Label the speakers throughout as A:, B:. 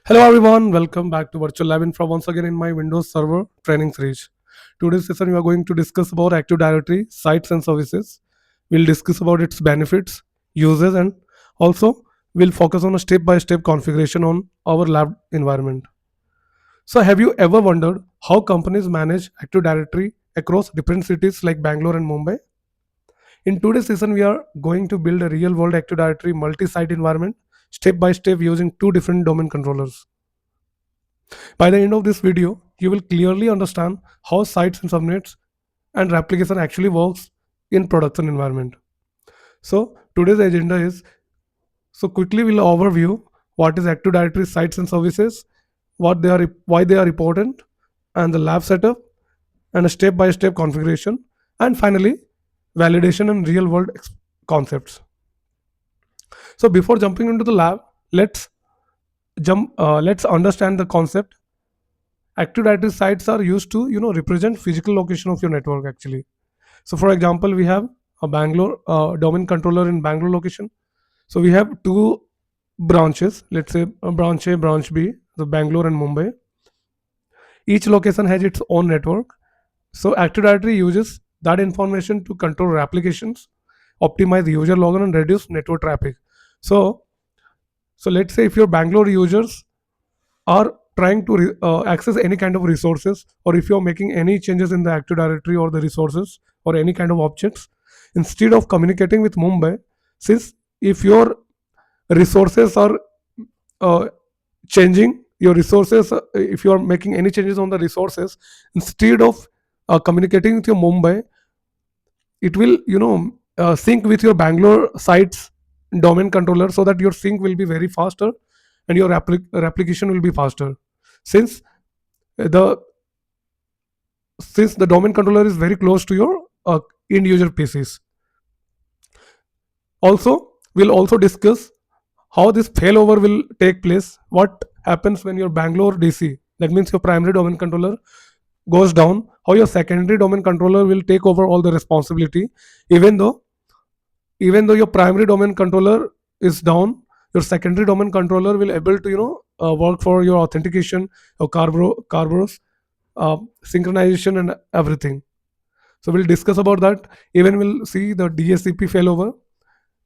A: Hello everyone, welcome back to Virtual Lab Infra once again in my Windows Server training series. Today's session we are going to discuss about Active Directory, sites and services. We'll discuss about its benefits, uses and also we'll focus on a step-by-step configuration on our lab environment. So have you ever wondered how companies manage Active Directory across different cities like Bangalore and Mumbai? In today's session, we are going to build a real-world Active Directory multi-site environment step by step using two different domain controllers. By the end of this video, you will clearly understand how sites and subnets and replication actually works in production environment. So today's agenda is quickly we'll overview what is Active Directory sites and services, what they are, why they are important, and the lab setup, and a step-by-step configuration, and finally validation and real-world concepts. So before jumping into the lab, let's let's understand the concept. Active Directory sites are used to represent physical location of your network actually. So for example, we have a Bangalore domain controller in Bangalore location. So we have two branches, let's say a branch A, branch B, the Bangalore and Mumbai. Each location has its own network. So Active Directory uses that information to control applications, optimize user login, and reduce network traffic. So let's say if your Bangalore users are trying to access any kind of resources, or if you're making any changes in the Active Directory or the resources or any kind of objects, instead of communicating with Mumbai, since if your resources are uh, changing your resources, if you are making any changes on the resources, instead of communicating with your Mumbai, it will sync with your Bangalore sites domain controller, so that your sync will be very faster and your replication will be faster, since the domain controller is very close to your end user PCs. Also, we'll also discuss how this failover will take place, what happens when your Bangalore DC, that means your primary domain controller, goes down, how your secondary domain controller will take over all the responsibility, even though your primary domain controller is down, your secondary domain controller will able to work for your authentication, your Kerberos, synchronization and everything. So we'll discuss about that. Even we'll see the DHCP failover.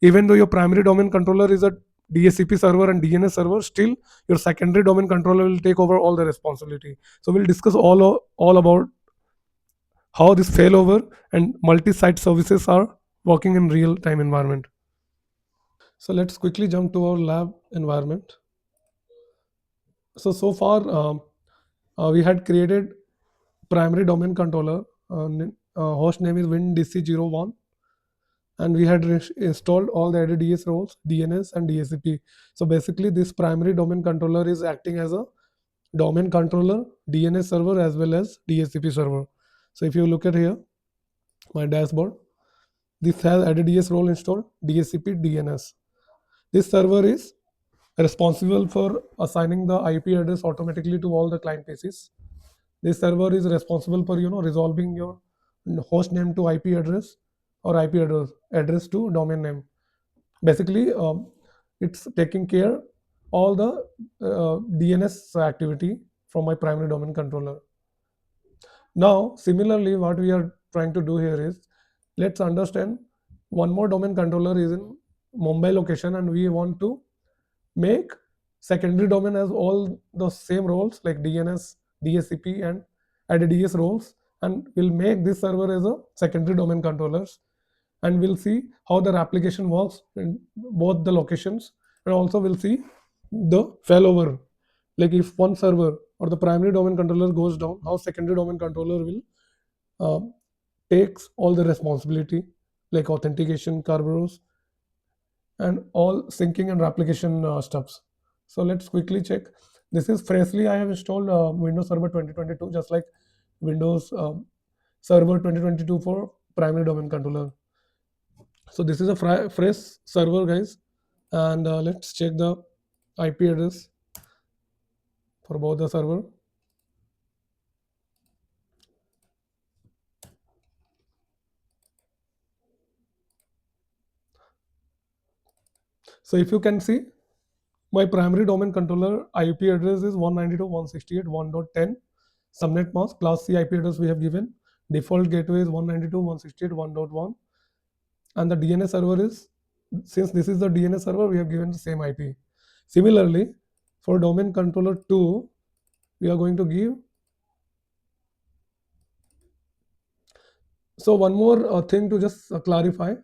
A: Even though your primary domain controller is a DHCP server and DNS server, still your secondary domain controller will take over all the responsibility. So we'll discuss all about how this failover and multi-site services are working in real-time environment. So let's quickly jump to our lab environment. So far, we had created primary domain controller. Host name is WinDC01, and we had installed all the added DS roles, DNS and DHCP. So basically, this primary domain controller is acting as a domain controller, DNS server as well as DHCP server. So if you look at here, my dashboard, this has added DS role installed, DHCP DNS. This server is responsible for assigning the IP address automatically to all the client PCs. This server is responsible for resolving your host name to IP address or IP address to domain name. Basically, it's taking care all the DNS activity from my primary domain controller. Now, similarly, what we are trying to do here is, let's understand one more domain controller is in Mumbai location, and we want to make secondary domain as all the same roles like DNS, DHCP, and add DS roles, and we'll make this server as a secondary domain controllers, and we'll see how the application works in both the locations, and also we'll see the failover, like if one server or the primary domain controller goes down, how secondary domain controller will uh, takes all the responsibility like authentication, Kerberos, and all syncing and replication stuffs. So let's quickly check. This is freshly I have installed Windows Server 2022, just like Windows Server 2022 for primary domain controller. So this is a fresh server, guys, and let's check the IP address for both the server. So if you can see, My primary domain controller IP address is 192.168.1.10. Subnet mask class C IP address we have given. Default gateway is 192.168.1.1. And the DNS server is, since this is the DNS server, we have given the same IP. Similarly, for domain controller 2, we are going to give. So one more thing to just clarify.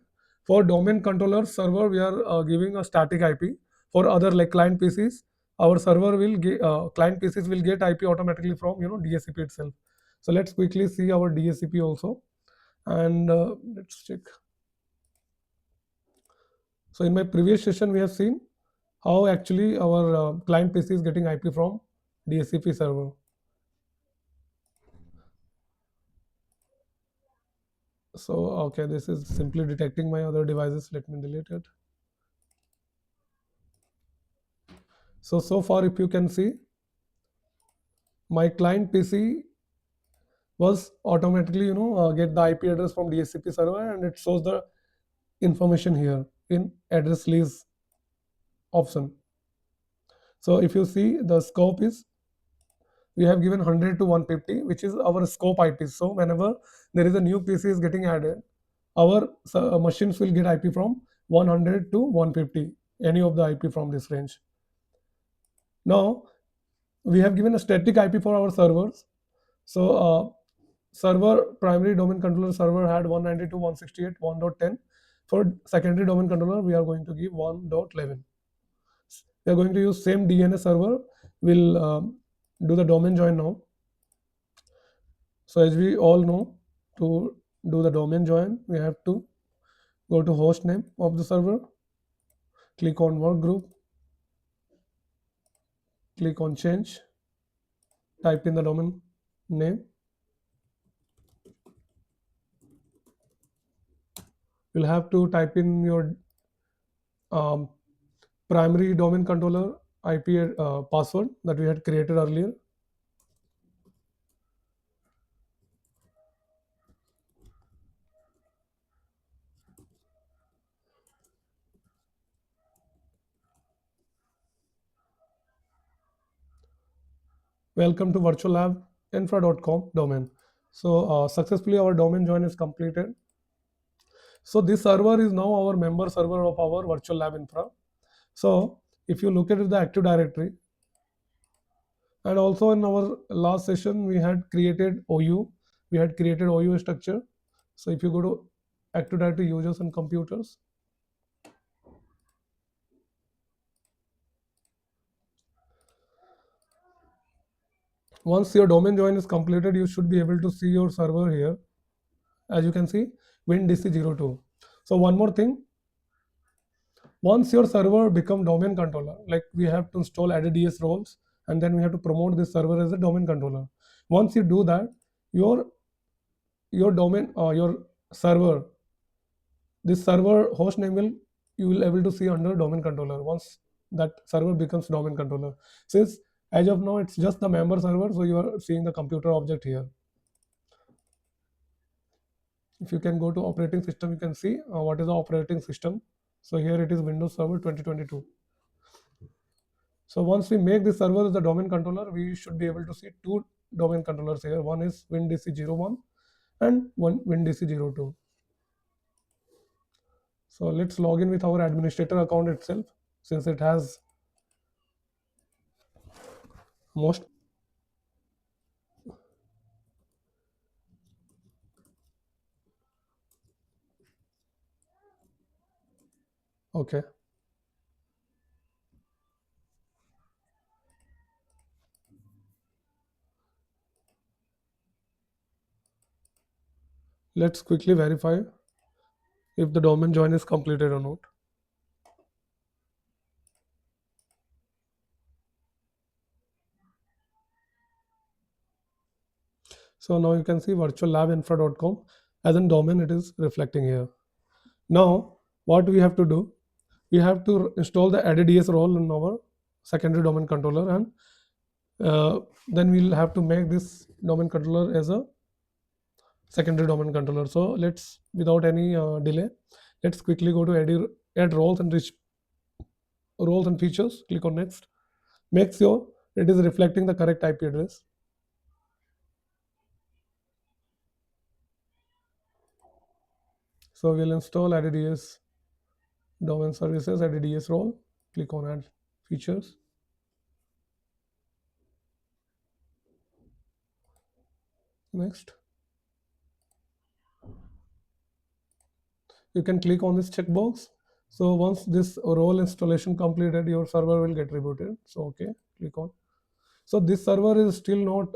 A: For domain controller server, we are giving a static IP. For other like client PCs, our server will get client PCs will get IP automatically from DHCP itself. So let's quickly see our DHCP also, and let's check. So in my previous session, we have seen how actually our client PC is getting IP from DHCP server. So okay, this is simply detecting my other devices. Let me delete it. So far, if you can see, my client PC was automatically get the IP address from DHCP server, and it shows the information here in address list option. So if you see, the scope is, we have given 100 to 150, which is our scope IP. So whenever there is a new PC is getting added, our machines will get IP from 100 to 150, any of the IP from this range. Now we have given a static IP for our servers. So server primary domain controller server had 192.168.1.10. For secondary domain controller, we are going to give 1.11. We are going to use same DNS server. We'll do the domain join now. So as we all know, to do the domain join, we have to go to host name of the server, click on work group, click on change, type in the domain name. You'll have to type in your primary domain controller IP password that we had created earlier. Welcome to virtual lab infra.com domain. So successfully our domain join is completed. So this server is now our member server of our virtual lab infra. So if you look at the Active Directory, and also in our last session we had created OU, structure. So if you go to Active Directory users and computers, once your domain join is completed, you should be able to see your server here. As you can see, WinDC02. So one more thing, once your server become domain controller, like we have to install ADDS roles, and then we have to promote this server as a domain controller. Once you do that, your domain or your server, this server host name will, you will able to see under domain controller once that server becomes domain controller. Since as of now it's just the member server, so you are seeing the computer object here. If you can go to operating system, you can see what is the operating system. So here it is Windows Server 2022. So once we make this server as the domain controller, we should be able to see two domain controllers here. One is WinDC01 and one WinDC02. So let's log in with our administrator account itself, since it has most. Okay. Let's quickly verify if the domain join is completed or not. So now you can see virtuallabinfra.com as in domain, it is reflecting here. Now what we have to do, we have to install the ADDS role in our secondary domain controller, and then we'll have to make this domain controller as a secondary domain controller. So let's, without any delay, let's quickly go to add roles and roles and features, click on next. Make sure it is reflecting the correct IP address. So we'll install ADDS domain services, ADDS role, click on add features. Next. You can click on this checkbox. So once this role installation completed, your server will get rebooted. So okay, click on. So this server is still not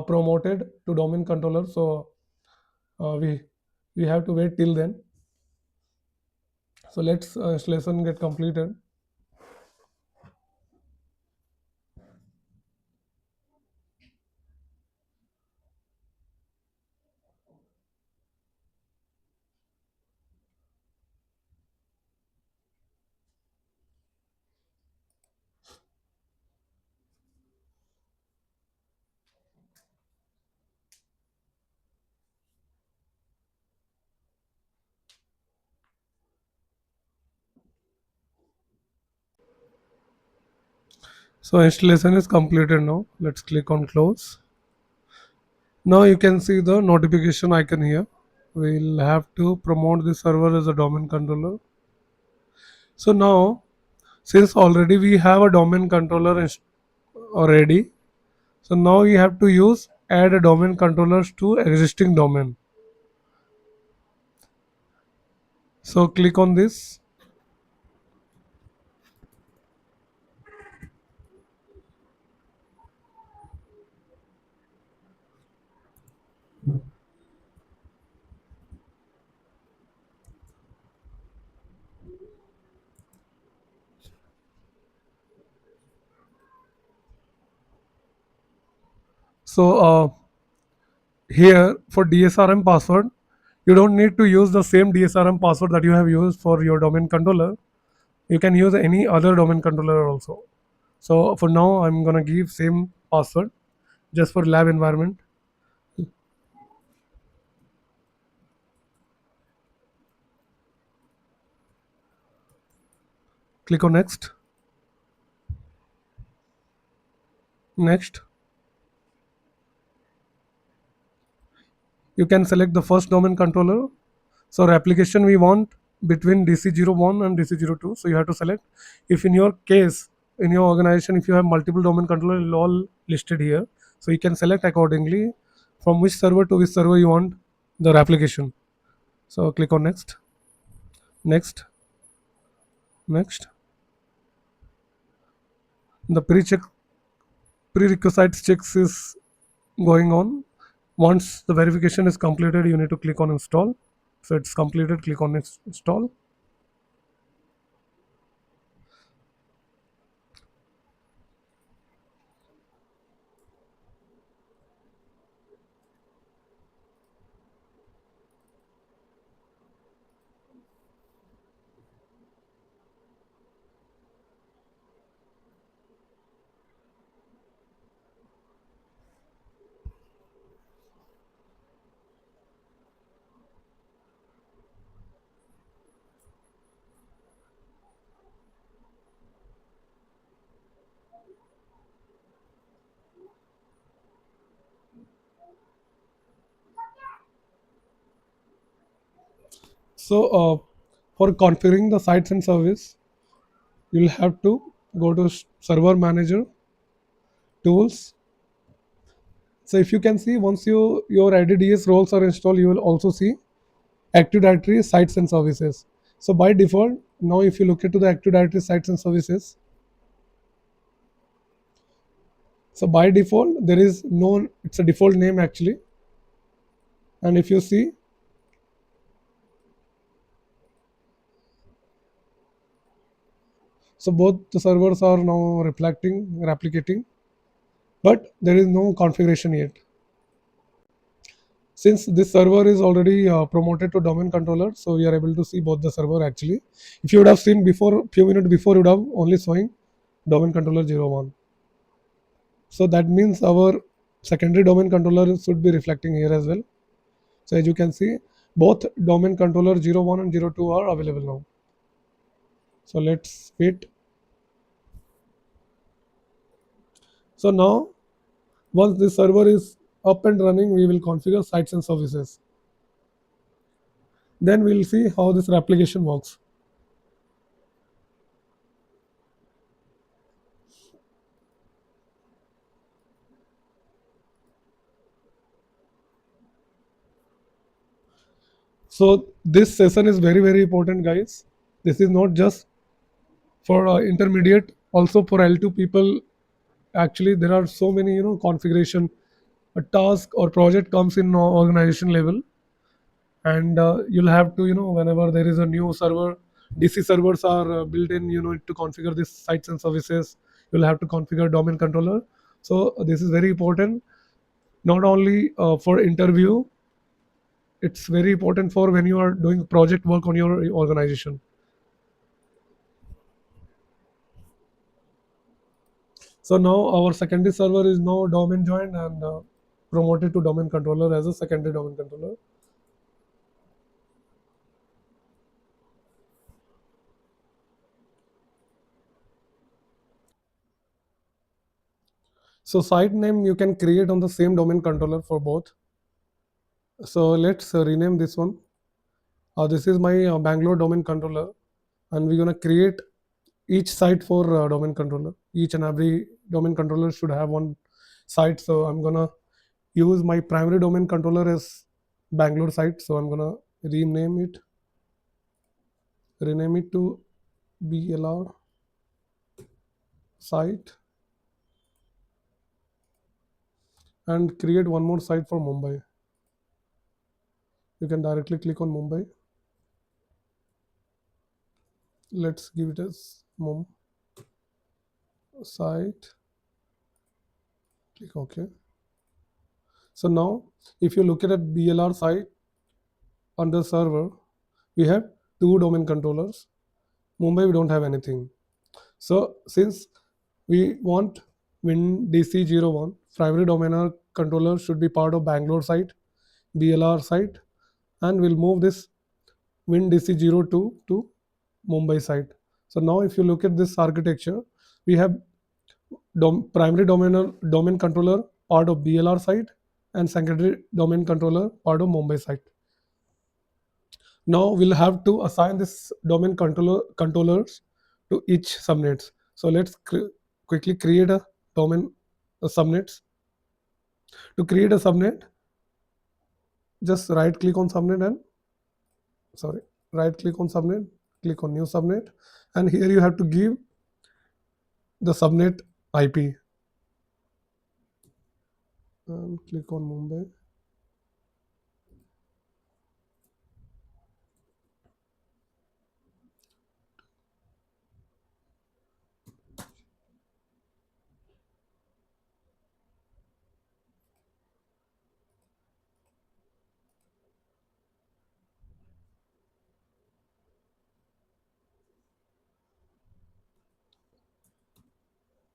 A: promoted to domain controller. So we have to wait till then. So let's installation get completed. So installation is completed now. Let's click on close. Now you can see the notification icon here. We'll have to promote the server as a domain controller. So now, since already we have a domain controller already, so now you have to use add a domain controllers to existing domain. So click on this. So here for DSRM password, you don't need to use the same DSRM password that you have used for your domain controller. You can use any other domain controller also. So for now, I'm gonna give same password just for lab environment. Click on next. Next. You can select the first domain controller. So replication we want between DC01 and DC02. So you have to select. If in your case, in your organization, if you have multiple domain controller, it all listed here. So you can select accordingly from which server to which server you want the replication. So click on next. Next. Next. The prerequisites checks is going on. Once the verification is completed, you need to click on install. So it's completed, click on install. So for configuring the sites and service, you'll have to go to server manager, tools. So if you can see, once your IDDS roles are installed, you will also see Active Directory sites and services. So by default, now if you look into the Active Directory sites and services, so by default there is no, it's a default name actually. And if you see, so both the servers are now replicating, but there is no configuration yet. Since this server is already promoted to domain controller, so we are able to see both the server actually. If you would have seen before, few minutes before, you would have only showing domain controller 01. So that means our secondary domain controller should be reflecting here as well. So as you can see, both domain controller 01 and 02 are available now. So let's wait. So now once this server is up and running, we will configure sites and services. Then we'll see how this replication works. So this session is very, very important, guys. This is not just for intermediate, also for L2 people. Actually, there are so many, configuration. A task or project comes in organization level, and you'll have to, whenever there is a new server, DC servers are built in, to configure these sites and services. You'll have to configure domain controller. So this is very important, not only for interview. It's very important for when you are doing project work on your organization. So now our secondary server is now domain joined and promoted to domain controller as a secondary domain controller. So site name you can create on the same domain controller for both. So let's rename this one. This is my Bangalore domain controller, and we're gonna create each site for domain controller. Each and every domain controller should have one site. So I'm gonna use my primary domain controller as Bangalore site. So I'm gonna rename it to BLR site, and create one more site for Mumbai. You can directly click on Mumbai. Let's give it as MUM site. Click OK. So now, if you look at a BLR site under server, we have two domain controllers. Mumbai, we don't have anything. So since we want WinDC01, primary domain controller should be part of Bangalore site, BLR site, and we'll move this WinDC02 to Mumbai site. So now if you look at this architecture, we have primary domain controller part of BLR site and secondary domain controller part of Mumbai site. Now we'll have to assign this domain controllers to each subnets. So let's quickly create a domain subnets. To create a subnet, just right click on subnet and right click on subnet, click on new subnet, and here you have to give the subnet IP. And click on Mumbai.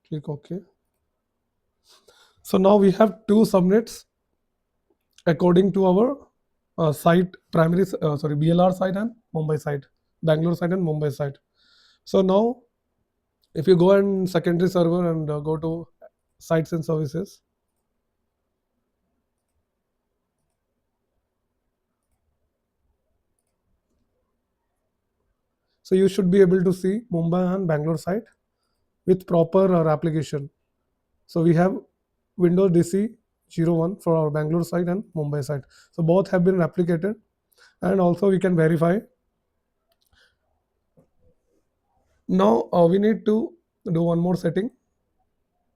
A: Click OK. So now we have two subnets according to our site BLR site and Mumbai site, Bangalore site and Mumbai site. So now if you go and secondary server and go to sites and services, so you should be able to see Mumbai and Bangalore site with proper application. So we have Windows DC 01 for our Bangalore site and Mumbai site. So both have been replicated, and also we can verify. Now we need to do one more setting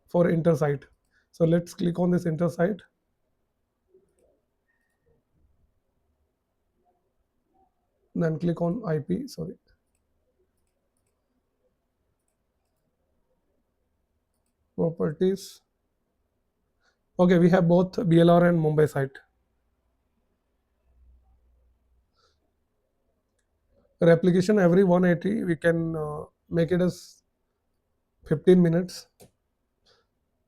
A: for intersite. So let's click on this intersite. Then click on IP, properties. Okay, we have both BLR and Mumbai site. Replication every 180, we can make it as 15 minutes.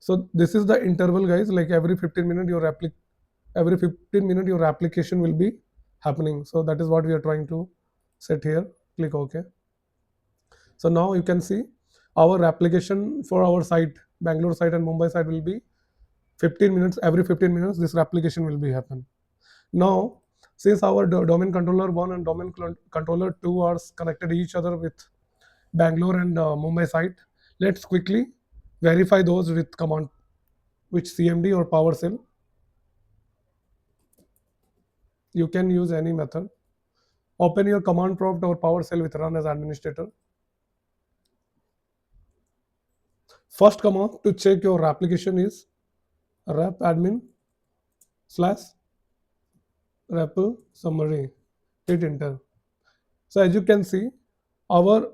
A: So this is the interval, guys. Like every 15 minutes, every 15 minutes your application will be happening. So that is what we are trying to set here. Click OK. So now you can see our application for our site, Bangalore site and Mumbai site, will be 15 minutes. Every 15 minutes, this replication will be happen. Now, since our domain controller 1 and domain controller 2 are connected each other with Bangalore and Mumbai site, let's quickly verify those with command, which CMD or PowerShell. You can use any method. Open your command prompt or PowerShell with run as administrator. First command to check your application is rep admin / REPL summary. Hit enter. So as you can see, our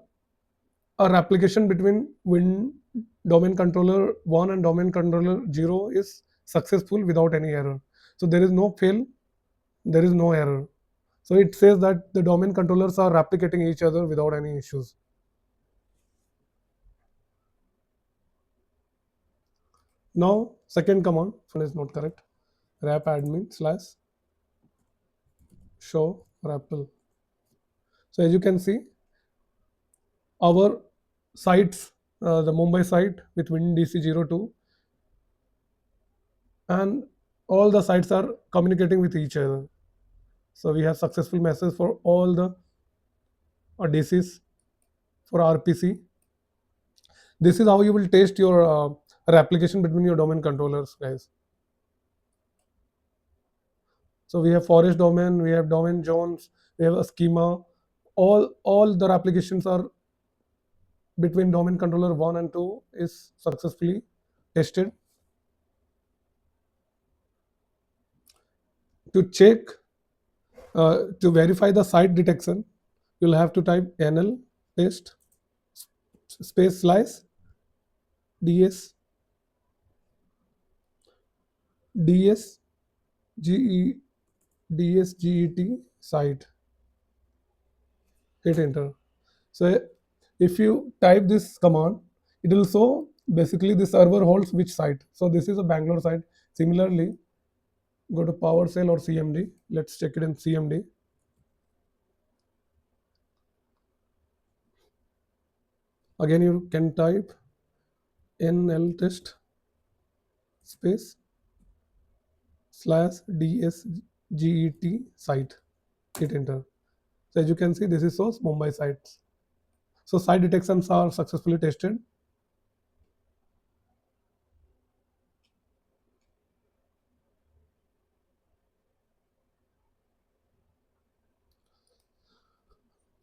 A: application between domain controller 1 and domain controller 0 is successful without any error. So there is no fail, there is no error. So it says that the domain controllers are replicating each other without any issues. Now second command, one is not correct, rep admin / show REPL. So as you can see, our sites, the Mumbai site with WinDC02, and all the sites are communicating with each other. So we have successful message for all the DCs for RPC. This is how you will test your application between your domain controllers, guys. So we have forest domain, we have domain zones, we have a schema. All the applications are between domain controller 1 and 2 is successfully tested. To check, to verify the site detection, you'll have to type nl test space slice ds DSGET site. Hit enter. So if you type this command, it will show basically the server holds which site. So this is a Bangalore site. Similarly, go to PowerShell or CMD. Let's check it in CMD. Again, you can type nl test space / DSGET site. Hit enter. So as you can see, this is source Mumbai sites. So site detections are successfully tested.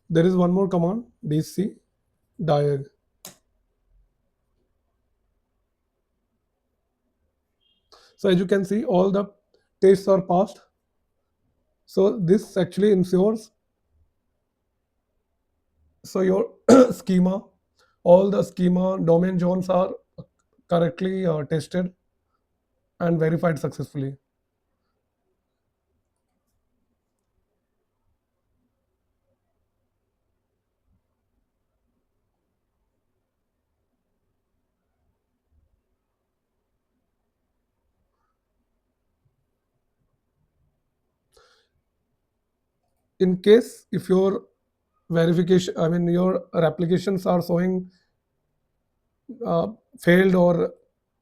A: There is one more command, DC diag. So as you can see, all the tests are passed. So this actually ensures, so your schema, all the schema domain zones are correctly tested and verified successfully. In case if your verification, I mean your applications are showing failed, or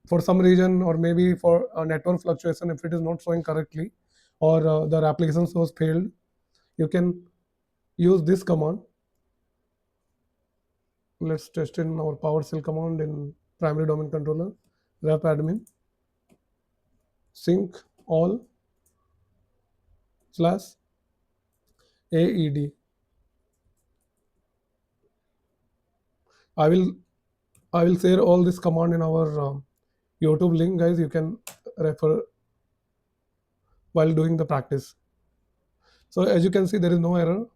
A: for some reason, or maybe for a network fluctuation, if it is not showing correctly, or the application was failed, you can use this command. Let's test in our PowerShell command in primary domain controller, rep admin sync all / AED. I will share all this command in our YouTube link, guys. You can refer while doing the practice. So as you can see, there is no error.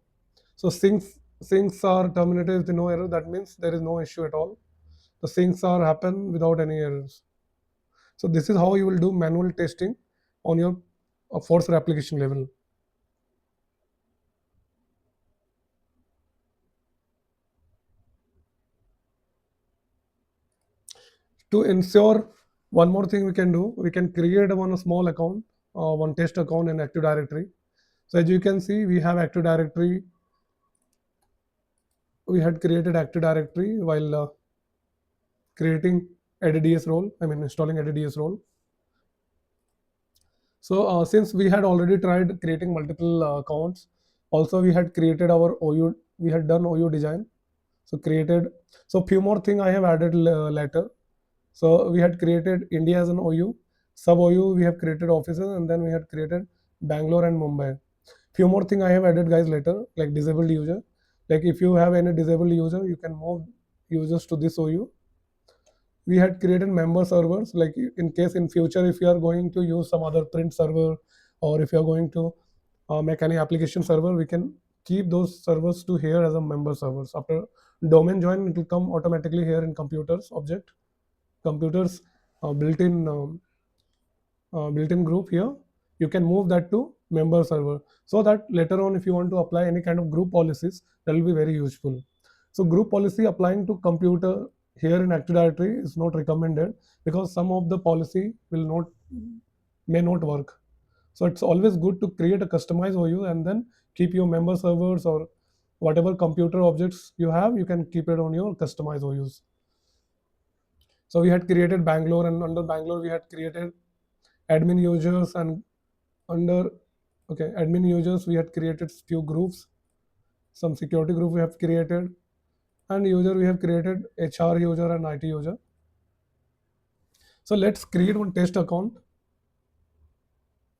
A: So syncs are terminated with no error. That means there is no issue at all. The syncs are happen without any errors. So this is how you will do manual testing on your force application level. To ensure, one more thing we can do, we can create one small account, one test account in Active Directory. So as you can see, we have Active Directory we had created Active Directory while creating ADDS role, installing ADDS role. So since we had already tried creating multiple accounts, also we had created our OU, we had done OU design. So created, so few more thing I have added later. So we had created India as an OU, sub OU we have created offices, and then we had created Bangalore and Mumbai. Few more thing I have added guys later, like disabled user. Like if you have any disabled user, you can move users to this OU. We had created member servers, like in case in future if you are going to use some other print server, or if you are going to make any application server, we can keep those servers to here as a member servers. After domain join, it will come automatically here in computers object, computers built-in group here. You can move that to member server, so that later on if you want to apply any kind of group policies, that will be very useful. So group policy applying to computer here in Active Directory is not recommended, because some of the policy will not, may not work. So it's always good to create a customized OU and then keep your member servers or whatever computer objects you have, you can keep it on your customized OUs. So we had created Bangalore, and under Bangalore we had created admin users, and under admin users we had created few groups, some security group we have created, and user we have created HR user and IT user. So let's create one test account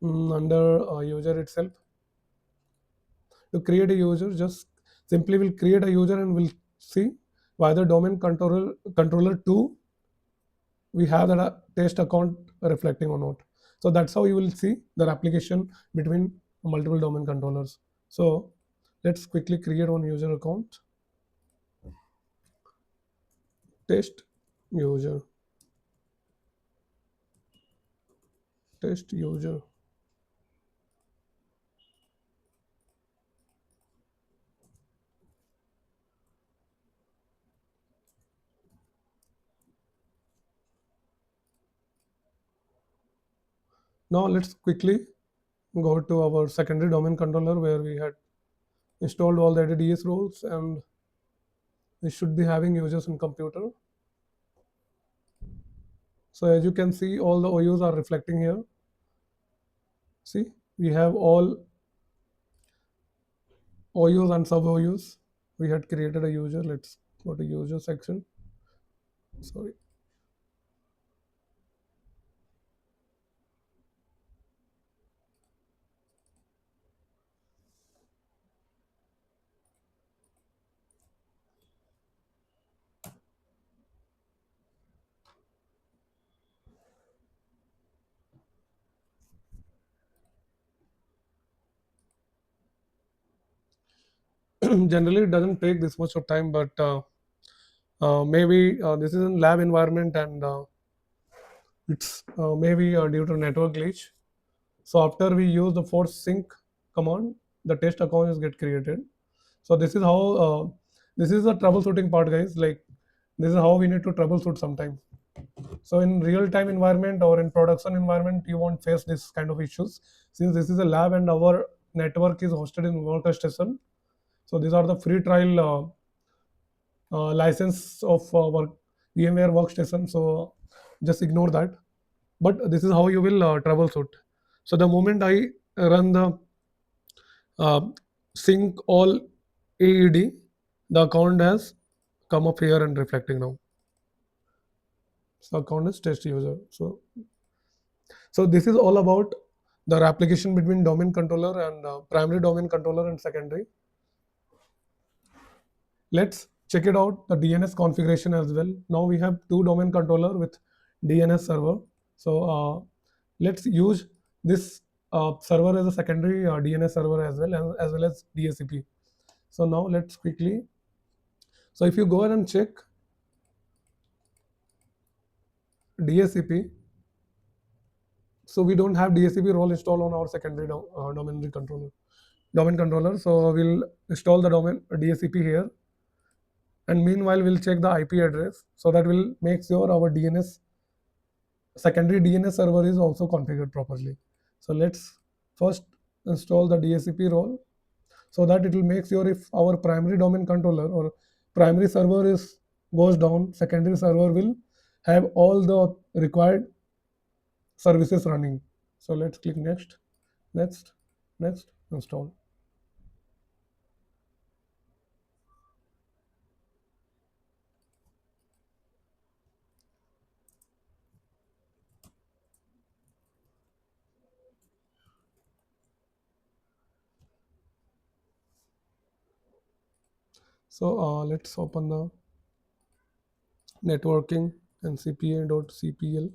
A: under user itself. To create a user, just simply we'll create a user and we'll see whether domain controller 2 we have that test account reflecting or not. So that's how you will see the application between multiple domain controllers. So let's quickly create one user account. Test user. Test user. Now let's quickly go to our secondary domain controller, where we had installed all the ADDS roles, and we should be having users in computer. So as you can see, all the OUs are reflecting here. See, we have all OUs and sub OUs. We had created a user. Let's go to user section. Sorry. Generally it doesn't take this much of time, but maybe this is in lab environment, and it's maybe due to network glitch. So after we use the force sync command, the test account is get created. So this is how this is the troubleshooting part, guys. Like this is how we need to troubleshoot sometime. So in real-time environment or in production environment, you won't face this kind of issues, since this is a lab and our network is hosted in workstation. So these are the free trial license of VMware workstation. So just ignore that. But this is how you will troubleshoot. So the moment I run the uh, sync all AED, the account has come up here and reflecting now. So account is test user. So this is all about the application between domain controller and primary domain controller and secondary. Let's check it out, the DNS configuration as well. Now we have two domain controller with DNS server. So let's use this server as a secondary DNS server as well as DHCP. So now let's quickly. So if you go ahead and check DHCP, so we don't have DHCP role installed on our secondary domain controller. So we'll install the domain DHCP here, and meanwhile we'll check the IP address, so that will make sure our secondary DNS server is also configured properly. So let's first install the DHCP role, so that it will make sure if our primary domain controller or primary server is goes down, secondary server will have all the required services running. So let's click next, next, next, install. So let's open the networking and cpa.cpl.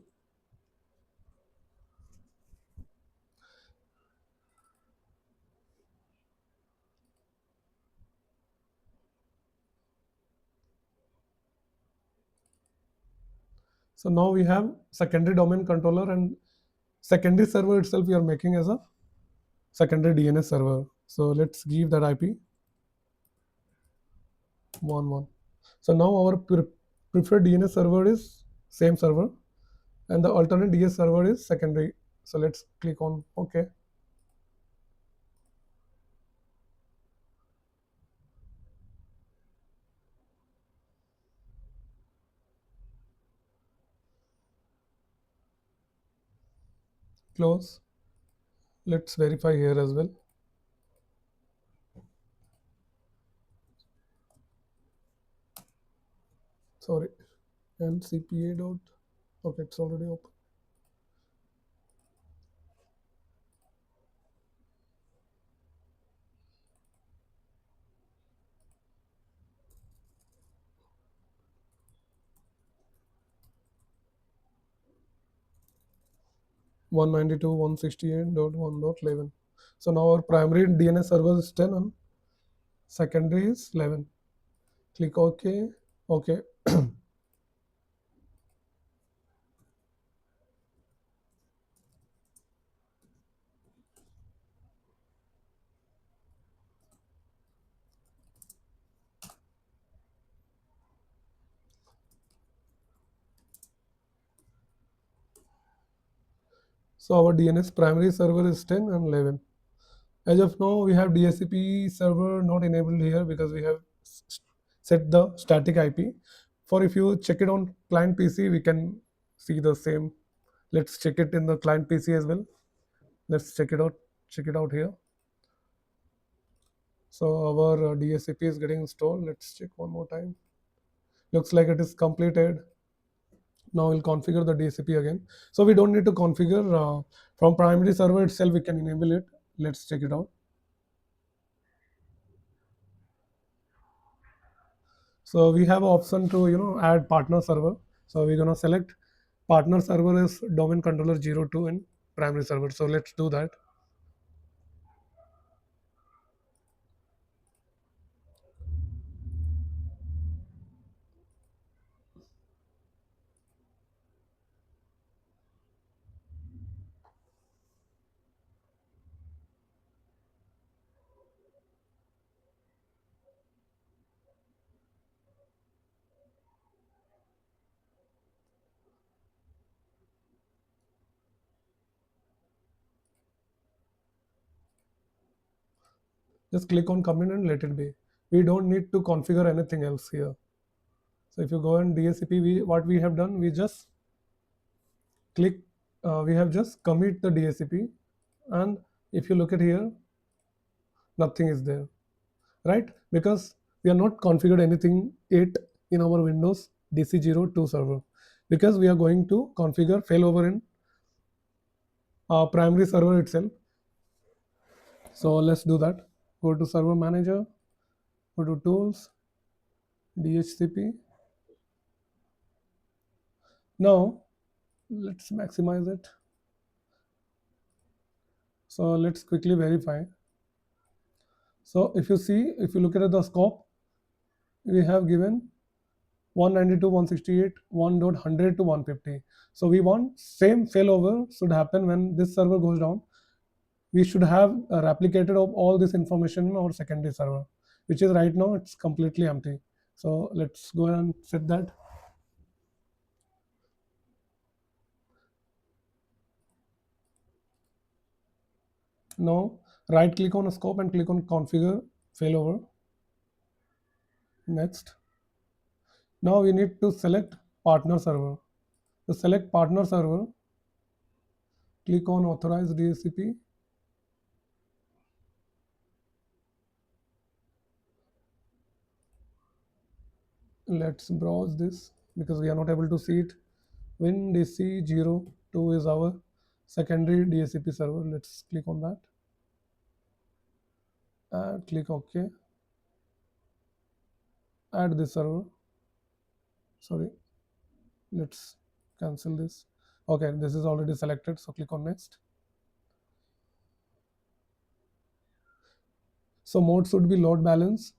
A: So now we have secondary domain controller, and secondary server itself we are making as a secondary DNS server. So let's give that IP 11. So now our preferred DNS server is same server, and the alternate DS server is secondary. So let's click on OK. Close. Let's verify here as well. Sorry, and CPA dot. Okay, it's already open. One 192.168.1.11. So now our primary DNS server is 10 and secondary is 11. Click OK. OK. So our DNS primary server is 10 and 11. As of now, we have DHCP server not enabled here because we have set the static IP. For if you check it on client PC, we can see the same. Let's check it in the client PC as well. Let's check it out. Check it out here. So our DHCP is getting installed. Let's check one more time. Looks like it is completed. Now we'll configure the DHCP again. So we don't need to configure from primary server itself. We can enable it. Let's check it out. So we have option to add partner server. So we're gonna select partner server as domain controller 02 in primary server. So let's do that. Just click on commit and let it be. We don't need to configure anything else here. So if you go in DHCP, what we have done, we just click, we have just commit the DHCP, and if you look at here, nothing is there, right? Because we are not configured anything yet in our Windows DC02 server, because we are going to configure failover in our primary server itself. So let's do that. Go to server manager, go to tools, DHCP. Now let's maximize it. So let's quickly verify. So if you see, if you look at the scope, we have given 192.168, 1.100 to 150. So we want same failover should happen when this server goes down. We should have replicated of all this information in our secondary server, which is right now it's completely empty. So let's go and set that. Now right click on a scope and click on configure failover. Next. Now we need to select partner server. To select partner server, click on authorize DHCP. Let's browse this because we are not able to see it. WinDC02 is our secondary DHCP server. Let's click on that and click OK. Add this server. Sorry, let's cancel this. Okay, this is already selected, so click on next. So mode should be load balance.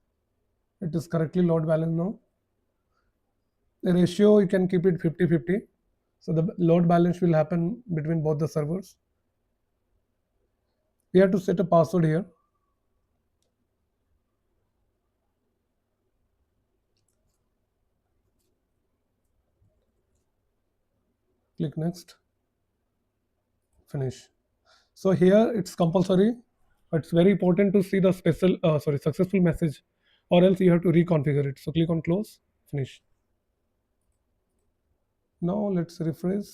A: It is correctly load balance now. The ratio you can keep it 50-50. So the load balance will happen between both the servers. We have to set a password here. Click next. Finish. So here it's compulsory. It's very important to see the successful message, or else you have to reconfigure it. So click on close. Finish. Now let's refresh.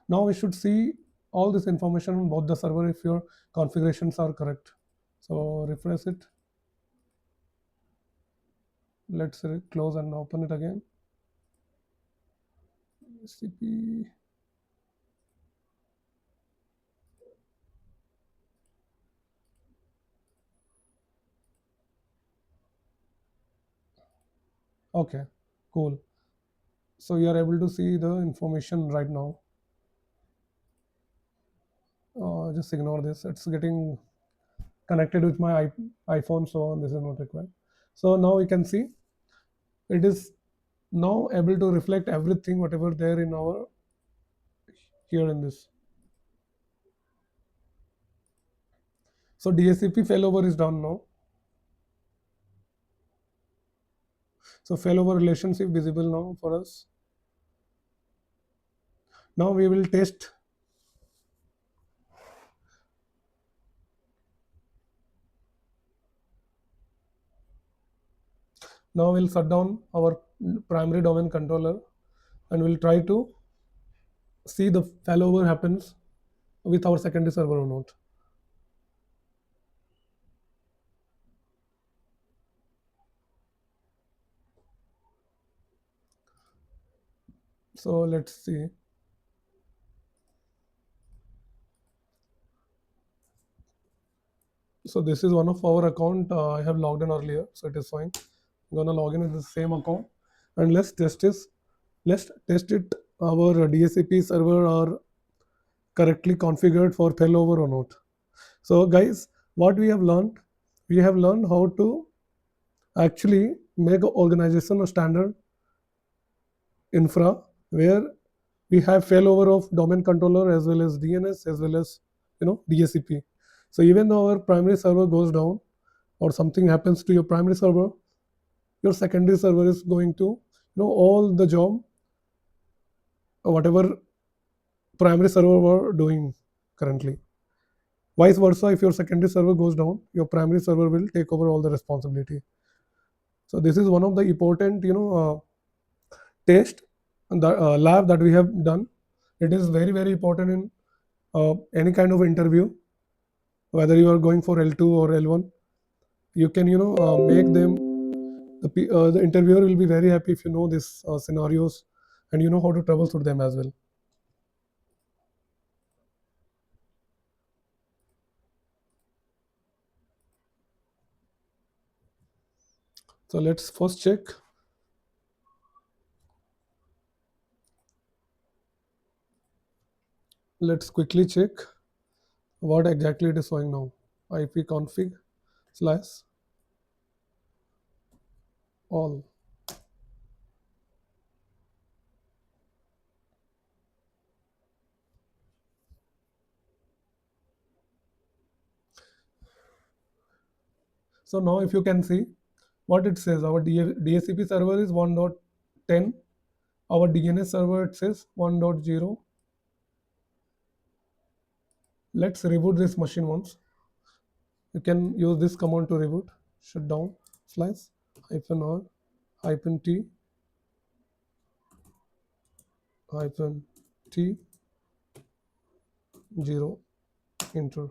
A: Now we should see all this information on both the server if your configurations are correct. So refresh it. Let's close and open it again. CP. Okay, cool. So you are able to see the information right now. Just ignore this. It's getting connected with my iPhone, so this is not required. So now we can see it is now able to reflect everything whatever there in our here in this. So DHCP failover is done now. So failover relationship visible now for us. Now we will test. Now we'll shut down our primary domain controller and we'll try to see the failover happens with our secondary server or not. So let's see. So this is one of our account. I have logged in earlier, so it is fine. I'm gonna log in with the same account and let's test this. Let's test it. Our DHCP server are correctly configured for failover or not. So guys, what we have learned how to actually make an organization a standard infra where we have failover of domain controller as well as DNS as well as DHCP. So even though our primary server goes down or something happens to your primary server, your secondary server is going to all the job whatever primary server were doing currently. Vice versa, if your secondary server goes down, your primary server will take over all the responsibility. So this is one of the important test and the lab that we have done. It is very important in any kind of interview, whether you are going for L2 or L1. You can make them. The interviewer will be very happy if you know these scenarios and you know how to troubleshoot them as well. So let's first check. Let's quickly check what exactly it is showing now. ipconfig / all. So now if you can see what it says, our DHCP server is 1.10. Our DNS server, it says 1.0. Let's reboot this machine once. You can use this command to reboot. Shutdown slash -r -t -t 0 enter.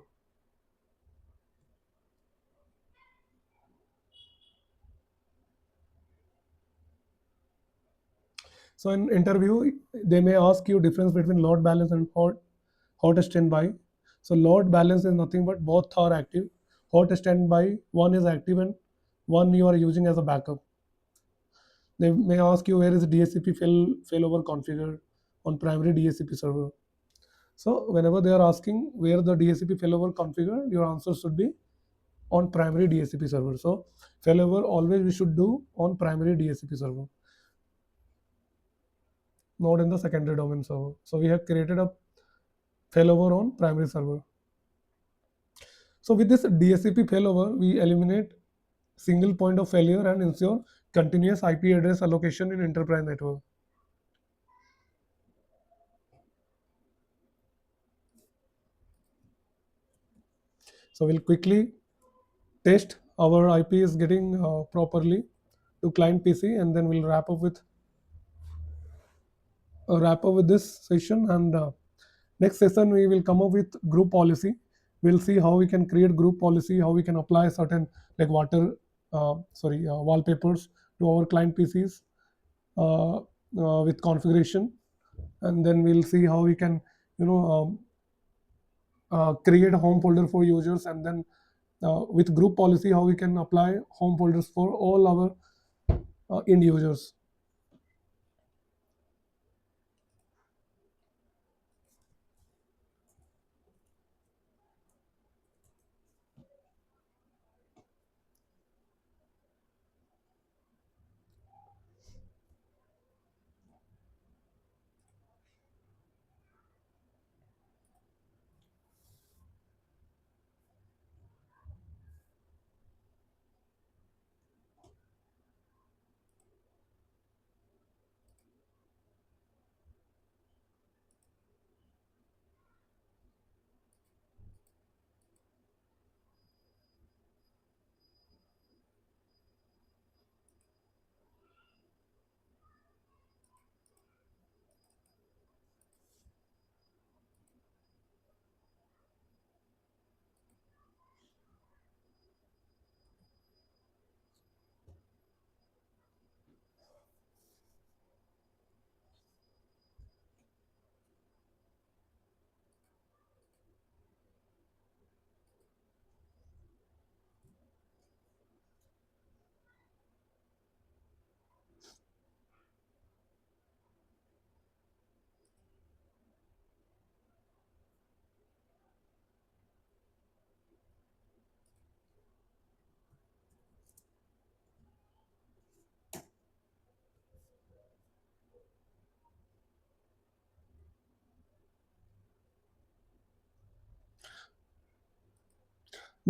A: So in interview, they may ask you difference between load balance and hot standby. So load balance is nothing but both are active. Hot standby, one is active and one you are using as a backup. They may ask you where is DHCP failover configured on primary DHCP server. So whenever they are asking where the DHCP failover configured, your answer should be on primary DHCP server. So failover always we should do on primary DHCP server, not in the secondary domain server. So we have created a failover on primary server. So with this DHCP failover, we eliminate single point of failure and ensure continuous IP address allocation in enterprise network. So we'll quickly test our IP is getting properly to client PC, and then we'll wrap up with this session. And next session we will come up with group policy. We'll see how we can create group policy, how we can apply certain like wallpapers to our client PCs with configuration, and then we'll see how we can you know create a home folder for users, and then with group policy how we can apply home folders for all our end users.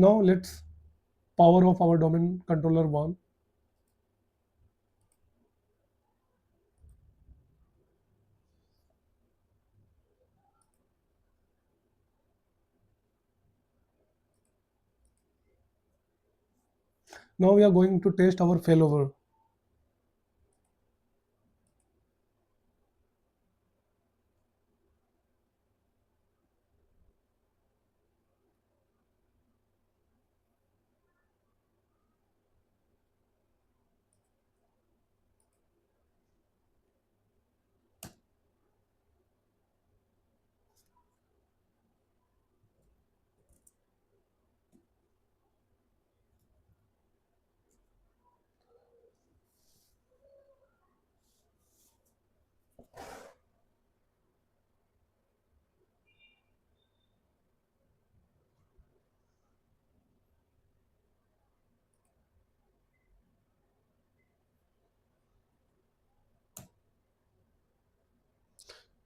A: Now let's power off our domain controller 1. Now we are going to test our failover.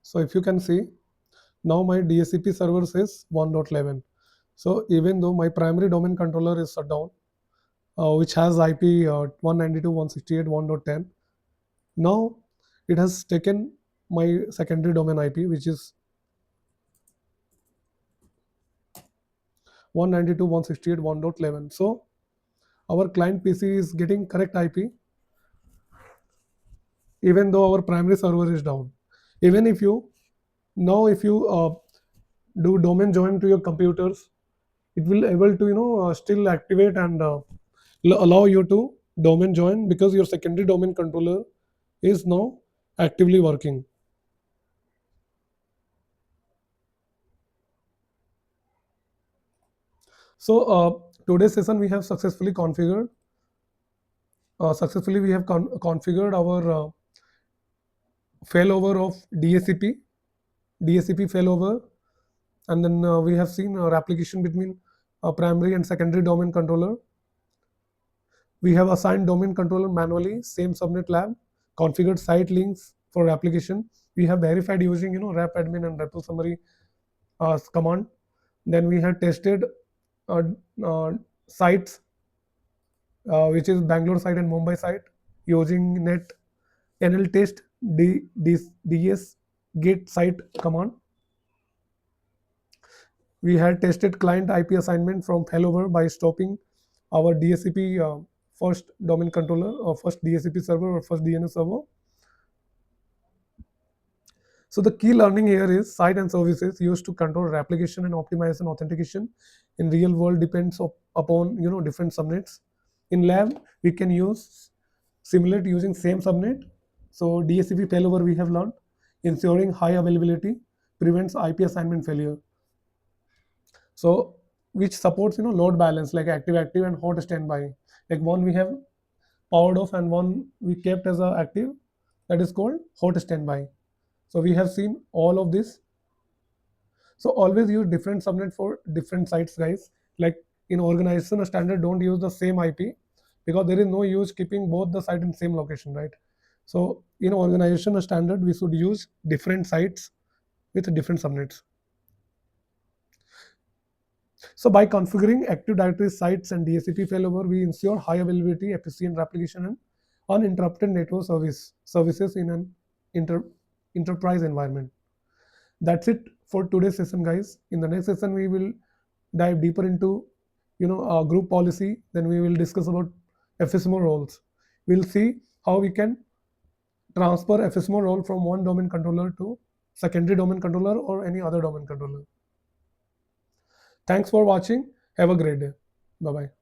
A: So if you can see, now my DHCP server says 1.11. So even though my primary domain controller is shut down, which has IP 192.168.1.10, now it has taken my secondary domain IP, which is 192.168.1.11. So our client PC is getting correct IP even though our primary server is down. Even if you do domain join to your computers, it will able to still activate and allow you to domain join because your secondary domain controller is now actively working. So today's session we have successfully configured configured our failover of DHCP failover, and then we have seen replication between primary and secondary domain controller. We have assigned domain controller manually, same subnet lab, configured site links for replication. We have verified using rep admin and repo summary command. Then we have tested uh, uh, sites, which is Bangalore site and Mumbai site, using net NL test ds get site command. We had tested client IP assignment from failover by stopping our DHCP first domain controller or first DHCP server or first DNS server. So the key learning here is site and services used to control replication and optimization authentication in real world depends upon different subnets. In lab, we can use simulate using same subnet. So DHCP failover we have learned ensuring high availability prevents IP assignment failure. So which supports load balance like active and hot standby. Like one we have powered off and one we kept as a active, that is called hot standby. So we have seen all of this. So always use different subnet for different sites, guys. Like in organization standard, don't use the same IP because there is no use keeping both the site in same location, right? So in organization standard, we should use different sites with different subnets. So by configuring Active Directory sites and DHCP failover, we ensure high availability, efficient replication, and uninterrupted network services in an enterprise environment. That's it for today's session, guys. In the next session, we will dive deeper into group policy. Then we will discuss about FSMO roles. We'll see how we can transfer FSMO role from one domain controller to secondary domain controller or any other domain controller. Thanks for watching. Have a great day. Bye bye.